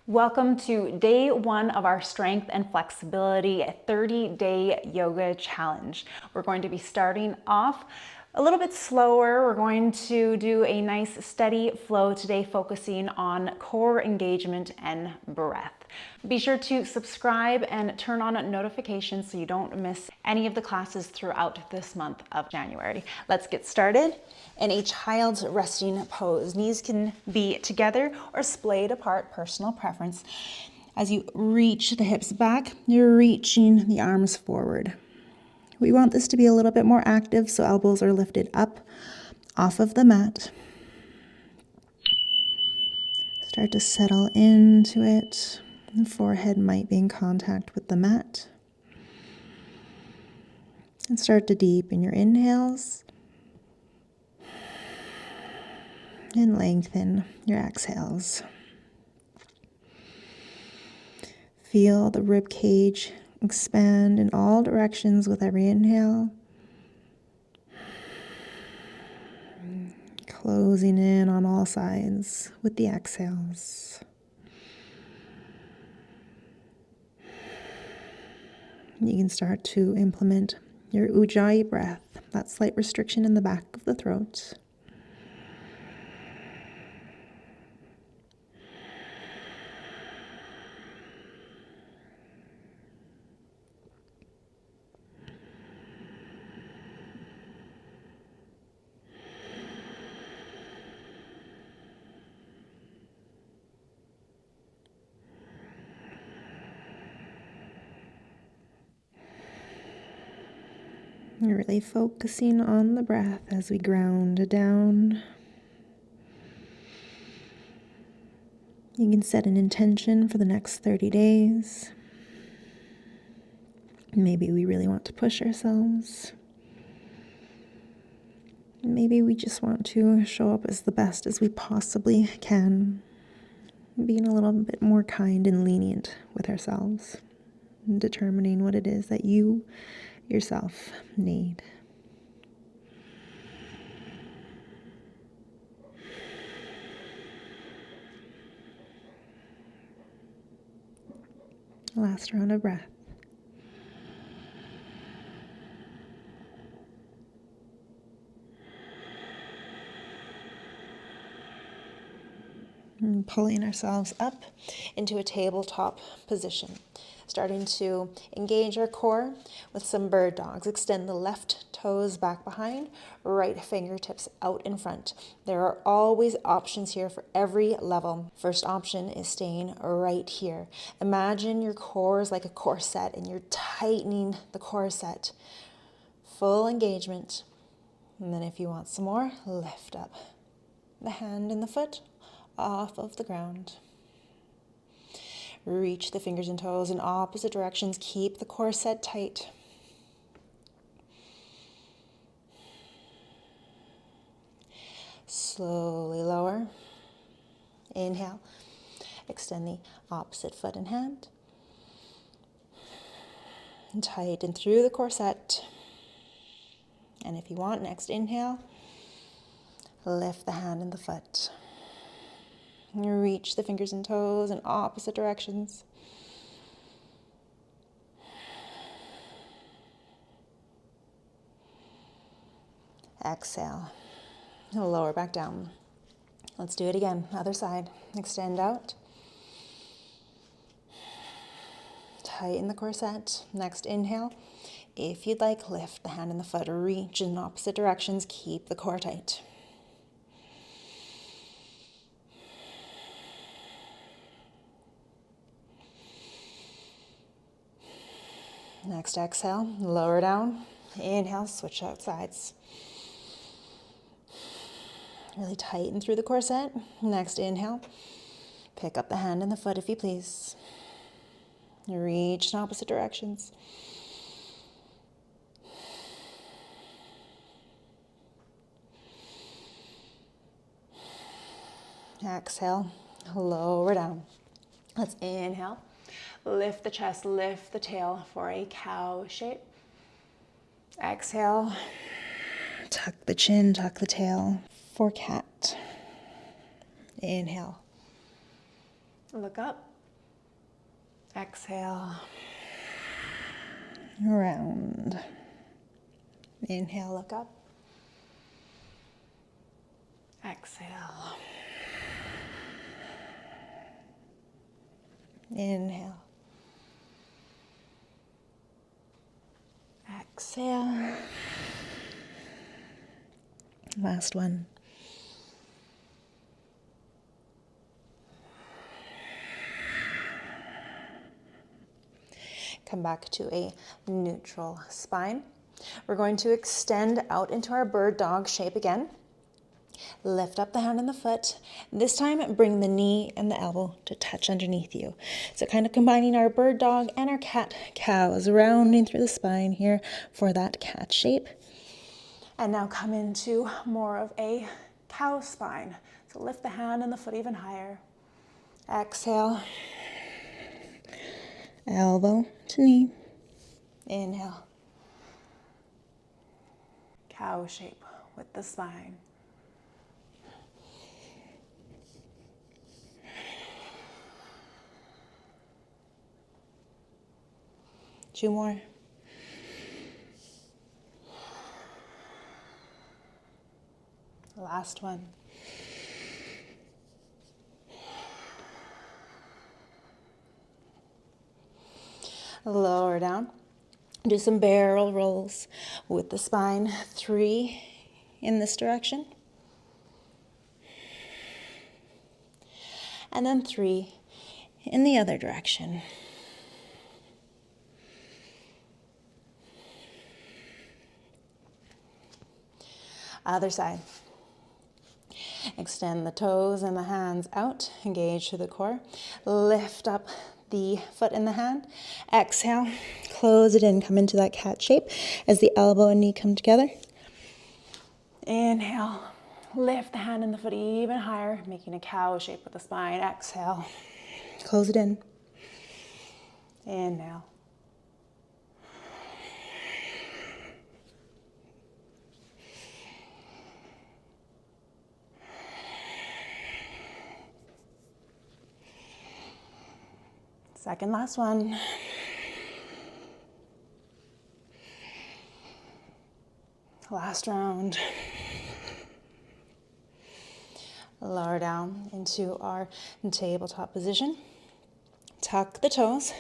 Welcome to day one of our Strength and Flexibility 30-day yoga challenge. We're going to be starting off a little bit slower. We're going to do a nice steady flow today, focusing on core engagement and breath. Be sure to subscribe and turn on notifications so you don't miss any of the classes throughout this month of January. Let's get started. In a child's resting pose, knees can be together or splayed apart, personal preference. As you reach the hips back, you're reaching the arms forward. We want this to be a little bit more active, so elbows are lifted up off of the mat. Start to settle into it. The forehead might be in contact with the mat. And start to deepen your inhales. And lengthen your exhales. Feel the rib cage expand in all directions with every inhale. Closing in on all sides with the exhales. You can start to implement your Ujjayi breath, that slight restriction in the back of the throat. You're really focusing on the breath as we ground down. You can set an intention for the next 30 days. Maybe we really want to push ourselves. Maybe we just want to show up as the best as we possibly can, being a little bit more kind and lenient with ourselves, and determining what it is that you yourself need. Last round of breath. And pulling ourselves up into a tabletop position. Starting to engage our core with some bird dogs. Extend the left toes back behind, right fingertips out in front. There are always options here for every level. First option is staying right here. Imagine your core is like a corset and you're tightening the corset. Full engagement. And then if you want some more, lift up the hand and the foot off of the ground. Reach the fingers and toes in opposite directions. Keep the core set tight. Slowly lower. Inhale. Extend the opposite foot and hand. And tighten through the core set. And if you want, next inhale, lift the hand and the foot. Reach the fingers and toes in opposite directions. Exhale. Lower back down. Let's do it again. Other side. Extend out. Tighten the corset. Next inhale. If you'd like, lift the hand and the foot. Reach in opposite directions. Keep the core tight. Next exhale, lower down. Inhale, switch out sides. Really tighten through the corset. Next inhale, pick up the hand and the foot if you please. Reach in opposite directions. Exhale, lower down. Let's inhale. Lift the chest, lift the tail for a cow shape. Exhale. Tuck the chin, tuck the tail for cat. Inhale. Look up. Exhale. Round. Inhale, look up. Exhale. Inhale. Exhale. Last one. Come back to a neutral spine. We're going to extend out into our bird dog shape again. Lift up the hand and the foot. This time, bring the knee and the elbow to touch underneath you. So kind of combining our bird dog and our cat cows, rounding through the spine here for that cat shape. And now come into more of a cow spine. So lift the hand and the foot even higher. Exhale. Elbow to knee. Inhale. Cow shape with the spine. Two more. Last one. Lower down. Do some barrel rolls with the spine. 3 in this direction. And then 3 in the other direction. Other side. Extend the toes and the hands out. Engage through the core. Lift up the foot and the hand. Exhale. Close it in. Come into that cat shape as the elbow and knee come together. Inhale. Lift the hand and the foot even higher, making a cow shape with the spine. Exhale. Close it in. Inhale. Second last one. Last round. Lower down into our tabletop position. Tuck the toes.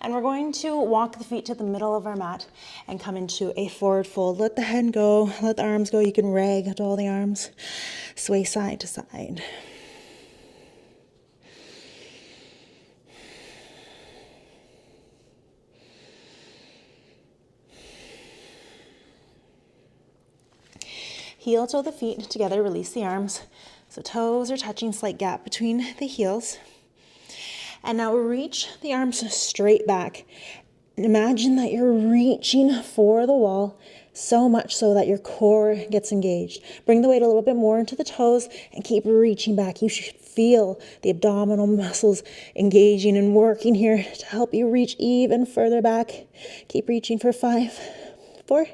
And we're going to walk the feet to the middle of our mat and come into a forward fold. Let the head go, let the arms go. You can ragdoll the arms. Sway side to side. Heel toe the feet together, release the arms. So toes are touching, slight gap between the heels. And now reach the arms straight back. Imagine that you're reaching for the wall so much so that your core gets engaged. Bring the weight a little bit more into the toes and keep reaching back. You should feel the abdominal muscles engaging and working here to help you reach even further back. Keep reaching for 5, 4,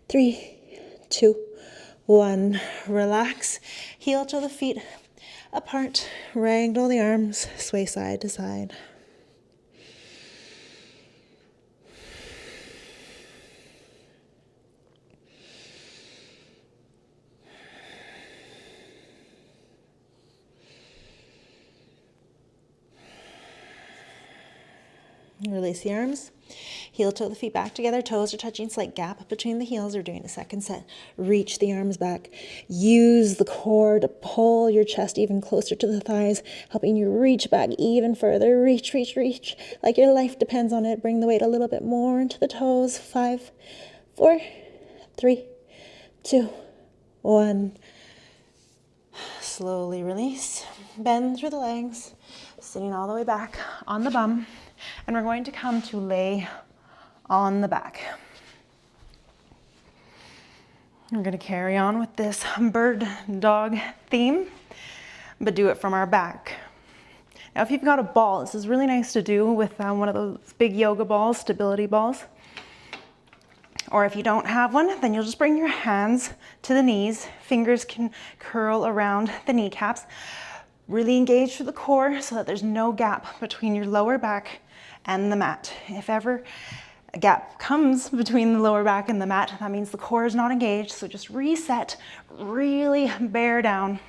3, 2, 1. Relax. Heel toe the feet apart. Ragdoll the arms. Sway side to side. Release the arms. Heel toe the feet back together. Toes are touching, slight gap between the heels. We're doing a second set. Reach the arms back. Use the core to pull your chest even closer to the thighs, helping you reach back even further. Reach, reach, reach. Like your life depends on it. Bring the weight a little bit more into the toes. 5, 4, 3, 2, 1. Slowly release. Bend through the legs. Sitting all the way back on the bum. And we're going to come to lay on the back. We're going to carry on with this bird dog theme, but do it from our back. Now, if you've got a ball, this is really nice to do with one of those big yoga balls, stability balls. Or if you don't have one, then you'll just bring your hands to the knees. Fingers can curl around the kneecaps. Really engage through the core so that there's no gap between your lower back and the mat. If ever a gap comes between the lower back and the mat, that means the core is not engaged. So just reset, really bear down.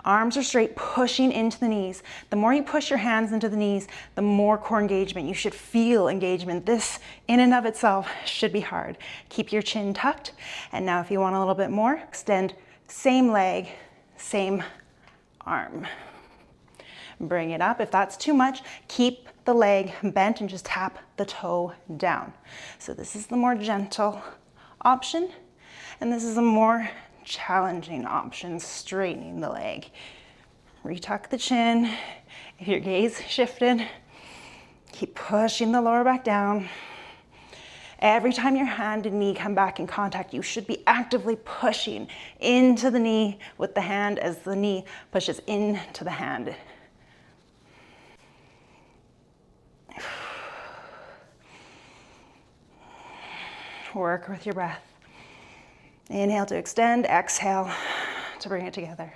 Arms are straight, pushing into the knees. The more you push your hands into the knees, the more core engagement. You should feel engagement. This in and of itself should be hard. Keep your chin tucked. And now if you want a little bit more, extend same leg, same arm. Bring it up. If that's too much, keep the leg bent and just tap the toe down. So this is the more gentle option, and this is a more challenging option, straightening the leg. Retuck the chin. If your gaze shifted, keep pushing the lower back down. Every time your hand and knee come back in contact, you should be actively pushing into the knee with the hand as the knee pushes into the hand. Work with your breath. Inhale to extend, exhale to bring it together.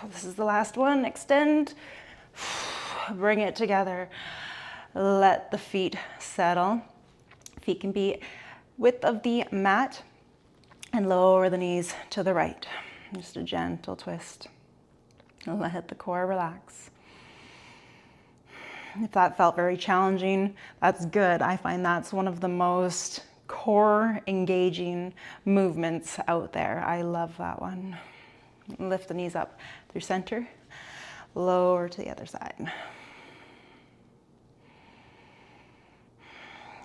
This is the last one. Extend, bring it together. Let the feet settle. Feet can be width of the mat, and lower the knees to the right. Just a gentle twist. And let the core relax. If that felt very challenging, that's good. I find that's one of the most core engaging movements out there. I love that one. Lift the knees up through center, lower to the other side.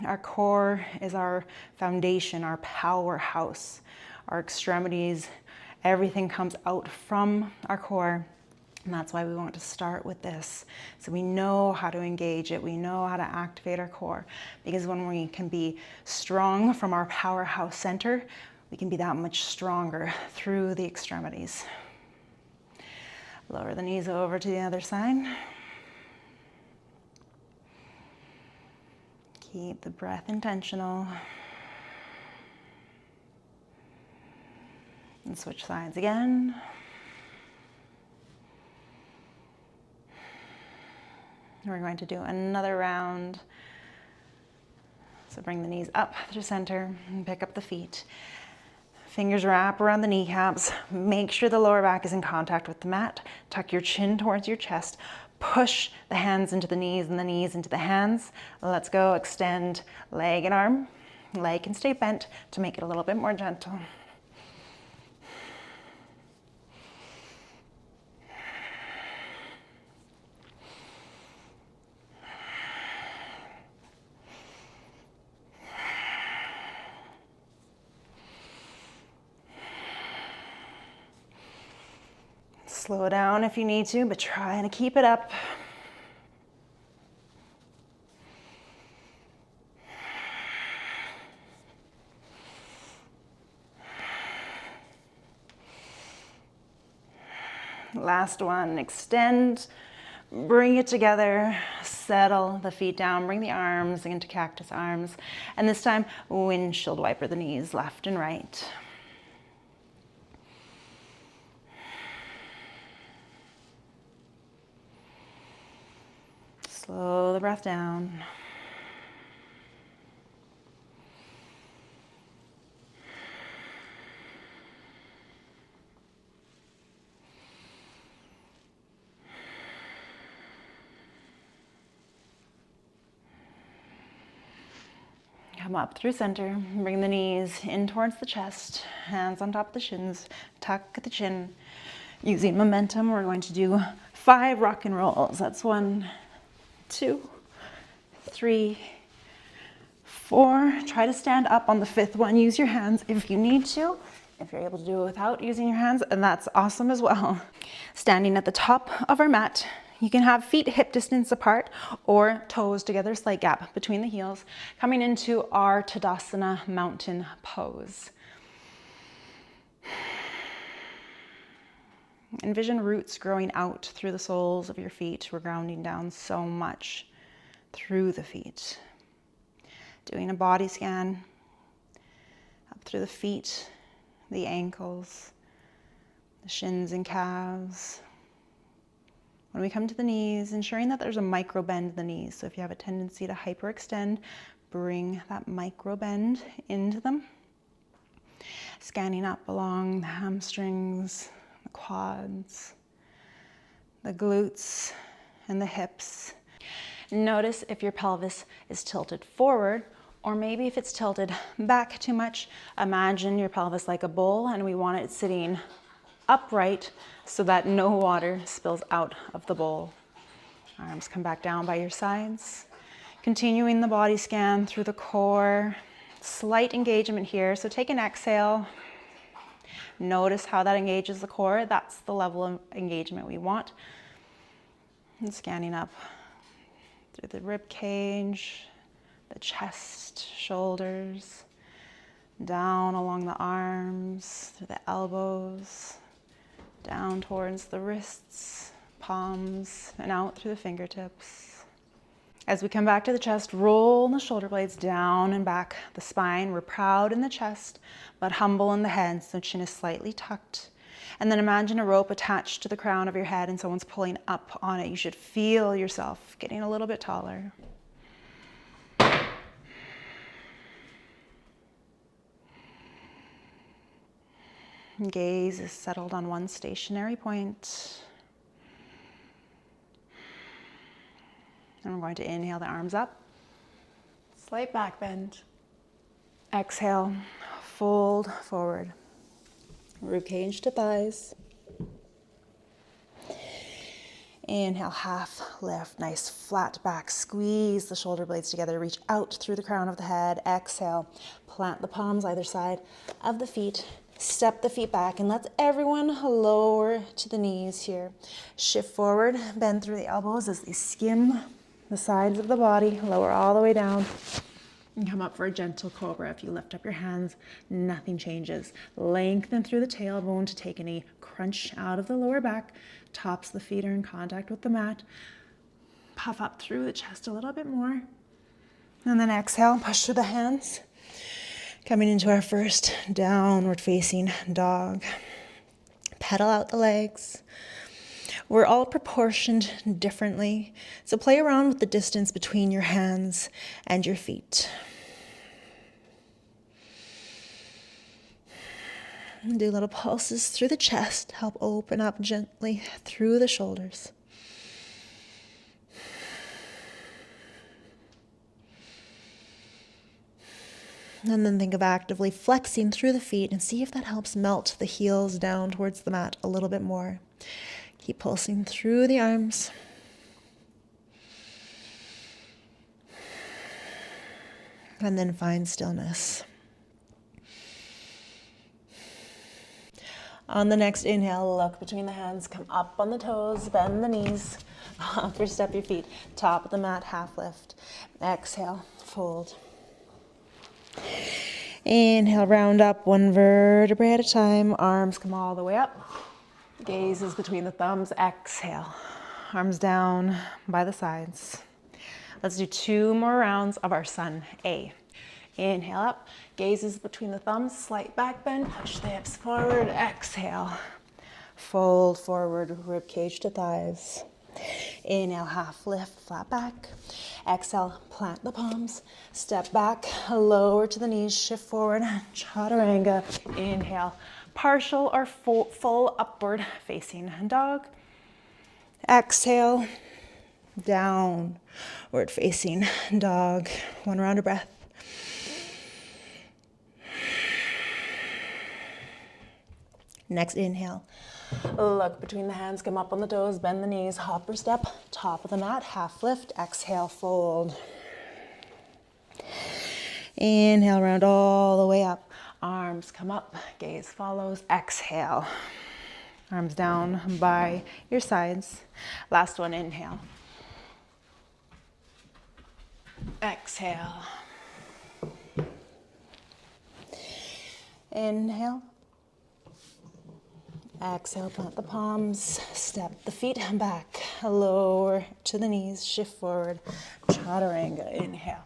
Our core is our foundation, our powerhouse. Our extremities, everything comes out from our core. And that's why we want to start with this. So we know how to engage it. We know how to activate our core. Because when we can be strong from our powerhouse center, we can be that much stronger through the extremities. Lower the knees over to the other side. Keep the breath intentional. And switch sides again. We're going to do another round. So bring the knees up through center and pick up the feet. Fingers wrap around the kneecaps. Make sure the lower back is in contact with the mat. Tuck your chin towards your chest. Push the hands into the knees and the knees into the hands. Let's go. Extend leg and arm. Leg can stay bent to make it a little bit more gentle. Slow down if you need to, but try to keep it up. Last one, extend, bring it together, settle the feet down, bring the arms into cactus arms, and this time windshield wiper the knees left and right. Slow the breath down. Come up through center, bring the knees in towards the chest, hands on top of the shins, tuck the chin. Using momentum, we're going to do 5 rock and rolls. That's 1, 2, 3, 4. Try to stand up on the 5th one. Use your hands if you need to. If you're able to do it without using your hands, and that's awesome as well. Standing at the top of our mat, you can have feet hip distance apart or toes together, slight gap between the heels, coming into our Tadasana mountain pose. Envision roots growing out through the soles of your feet. We're grounding down so much through the feet. Doing a body scan up through the feet, the ankles, the shins and calves. When we come to the knees, ensuring that there's a micro bend in the knees. So if you have a tendency to hyperextend, bring that micro bend into them. Scanning up along the hamstrings, the quads, the glutes, and the hips. Notice if your pelvis is tilted forward, or maybe if it's tilted back too much. Imagine your pelvis like a bowl, and we want it sitting upright so that no water spills out of the bowl. Arms come back down by your sides. Continuing the body scan through the core. Slight engagement here, so take an exhale. Notice how that engages the core. That's the level of engagement we want. And scanning up through the rib cage, the chest, shoulders, down along the arms, through the elbows, down towards the wrists, palms, and out through the fingertips. As we come back to the chest, roll the shoulder blades down and back the spine. We're proud in the chest, but humble in the head, so chin is slightly tucked. And then imagine a rope attached to the crown of your head and someone's pulling up on it. You should feel yourself getting a little bit taller. Gaze is settled on one stationary point. And we're going to inhale the arms up. Slight back bend. Exhale, fold forward. Rib cage to thighs. Inhale, half lift. Nice flat back. Squeeze the shoulder blades together. Reach out through the crown of the head. Exhale, plant the palms either side of the feet. Step the feet back, and let's everyone lower to the knees here. Shift forward, bend through the elbows as they skim the sides of the body. Lower all the way down. And come up for a gentle cobra. If you lift up your hands, nothing changes. Lengthen through the tailbone to take any crunch out of the lower back. Tops of the feet are in contact with the mat. Puff up through the chest a little bit more. And then exhale, push through the hands. Coming into our first downward facing dog. Pedal out the legs. We're all proportioned differently, so play around with the distance between your hands and your feet. And do little pulses through the chest, help open up gently through the shoulders. And then think of actively flexing through the feet and see if that helps melt the heels down towards the mat a little bit more. Keep pulsing through the arms. And then find stillness. On the next inhale, look between the hands, come up on the toes, bend the knees, upper step your feet, top of the mat, half lift. Exhale, fold. Inhale, round up one vertebrae at a time. Arms come all the way up. Gaze is between the thumbs. Exhale. Arms down by the sides. Let's do 2 more rounds of our sun A. Inhale up. Gaze is between the thumbs. Slight back bend. Push the hips forward. Exhale. Fold forward. Rib cage to thighs. Inhale, half lift, flat back. Exhale, plant the palms. Step back, lower to the knees, shift forward, chaturanga. Inhale, partial or full upward facing dog. Exhale, downward facing dog. 1 round of breath. Next inhale. Look between the hands, come up on the toes, bend the knees, hop or step, top of the mat, half lift, exhale, fold. Inhale, round all the way up. Arms come up, gaze follows, exhale. Arms down by your sides. Last one, inhale. Exhale. Inhale. Exhale, plant the palms, step the feet back, lower to the knees, shift forward, chaturanga. Inhale,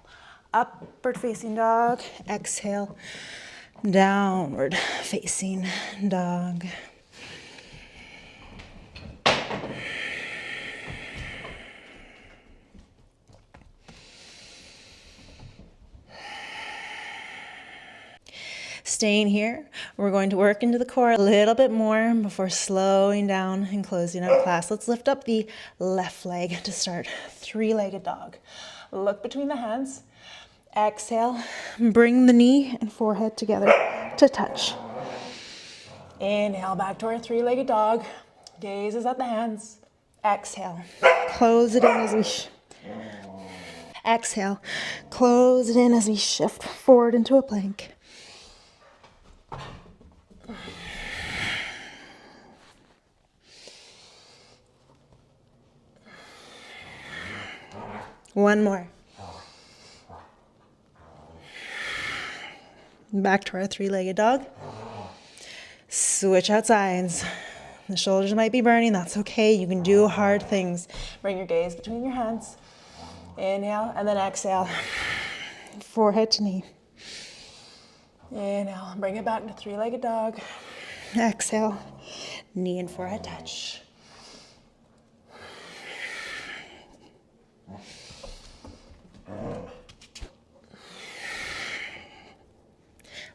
upward facing dog. Exhale, downward facing dog. Staying here, we're going to work into the core a little bit more before slowing down and closing out class. Let's lift up the left leg to start. Three-legged dog. Look between the hands. Exhale, bring the knee and forehead together to touch. Inhale, back to our three-legged dog. Gaze is at the hands. Exhale, close it in as we exhale, close it in as we shift forward into a plank. One more. Back to our three-legged dog. Switch out sides. The shoulders might be burning, that's okay. You can do hard things. Bring your gaze between your hands. Inhale, and then exhale. Forehead to knee. Inhale, bring it back to three-legged dog. Exhale, knee and forehead touch.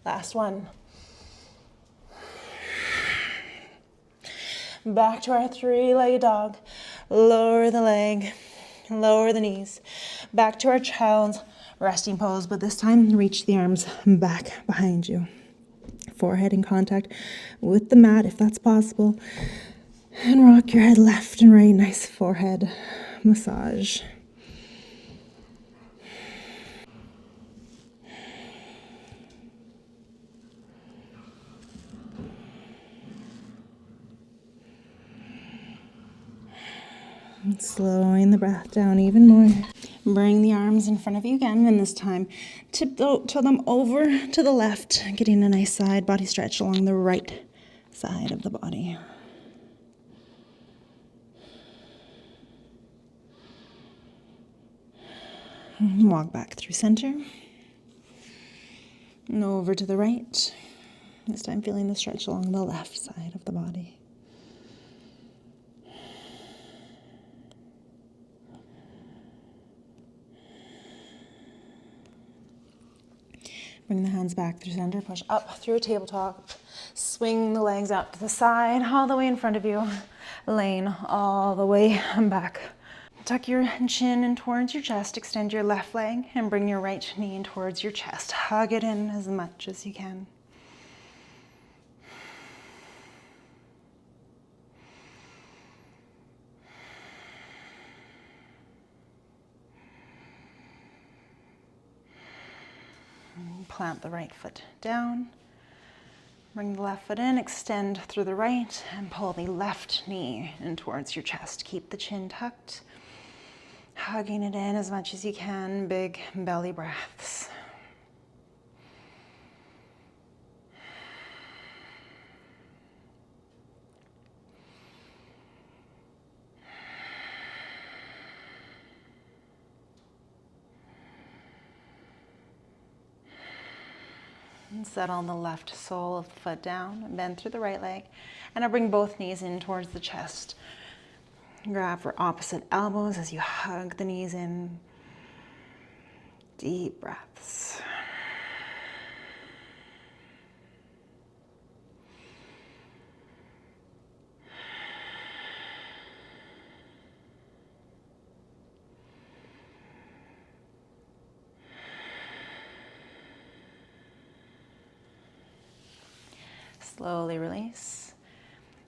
Last one. Back to our three-legged dog. Lower the leg, lower the knees. Back to our child's resting pose, but this time reach the arms back behind you. Forehead in contact with the mat if that's possible. And rock your head left and right. Nice forehead massage. And slowing the breath down even more. Bring the arms in front of you again, and this time tiptoe them over to the left, getting a nice side body stretch along the right side of the body. Walk back through center. And over to the right. This time feeling the stretch along the left side of the body. Bring the hands back through center, push up through a tabletop, swing the legs out to the side, all the way in front of you, lean all the way back. Tuck your chin in towards your chest, extend your left leg, and bring your right knee in towards your chest. Hug it in as much as you can. Plant the right foot down. Bring the left foot in, extend through the right, and pull the left knee in towards your chest. Keep the chin tucked. Hugging it in as much as you can. Big belly breaths. And settle the left sole of the foot down, bend through the right leg, and I bring both knees in towards the chest. Grab for opposite elbows as you hug the knees in. Deep breaths. Slowly release.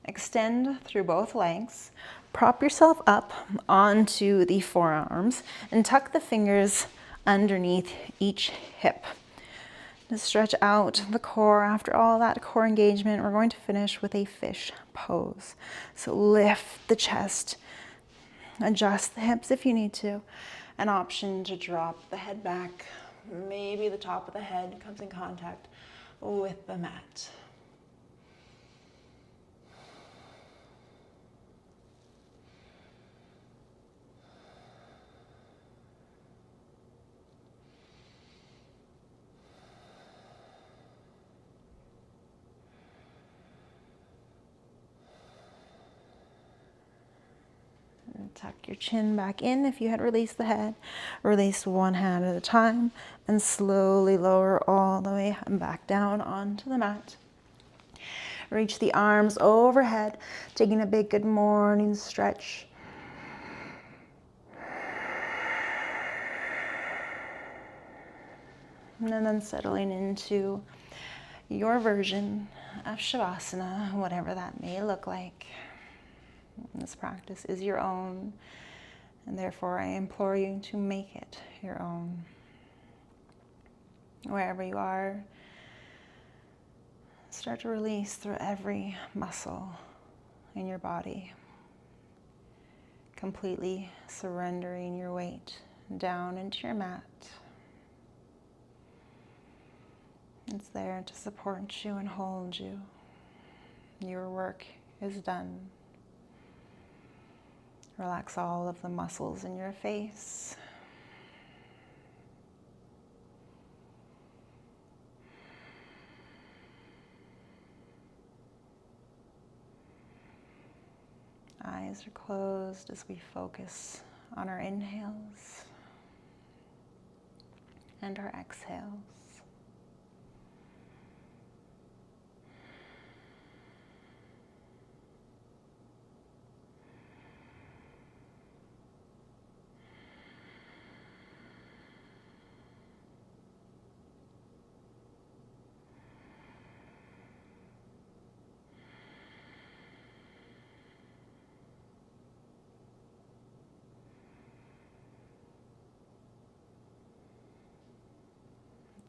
Extend through both legs. Prop yourself up onto the forearms and tuck the fingers underneath each hip. To stretch out the core. After all that core engagement, we're going to finish with a fish pose. So lift the chest, adjust the hips if you need to. An option to drop the head back. Maybe the top of the head comes in contact with the mat. Tuck your chin back in if you had released the head. Release one hand at a time and slowly lower all the way back down onto the mat. Reach the arms overhead, taking a big good morning stretch. And then settling into your version of shavasana, whatever that may look like. This practice is your own, and therefore I implore you to make it your own. Wherever you are, start to release through every muscle in your body, completely surrendering your weight down into your mat. It's there to support you and hold you. Your work is done. Relax all of the muscles in your face. Eyes are closed as we focus on our inhales and our exhales.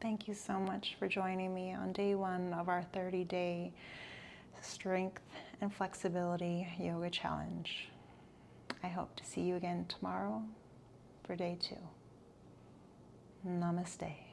Thank you so much for joining me on day one of our 30-day strength and flexibility yoga challenge. I hope to see you again tomorrow for day 2. Namaste.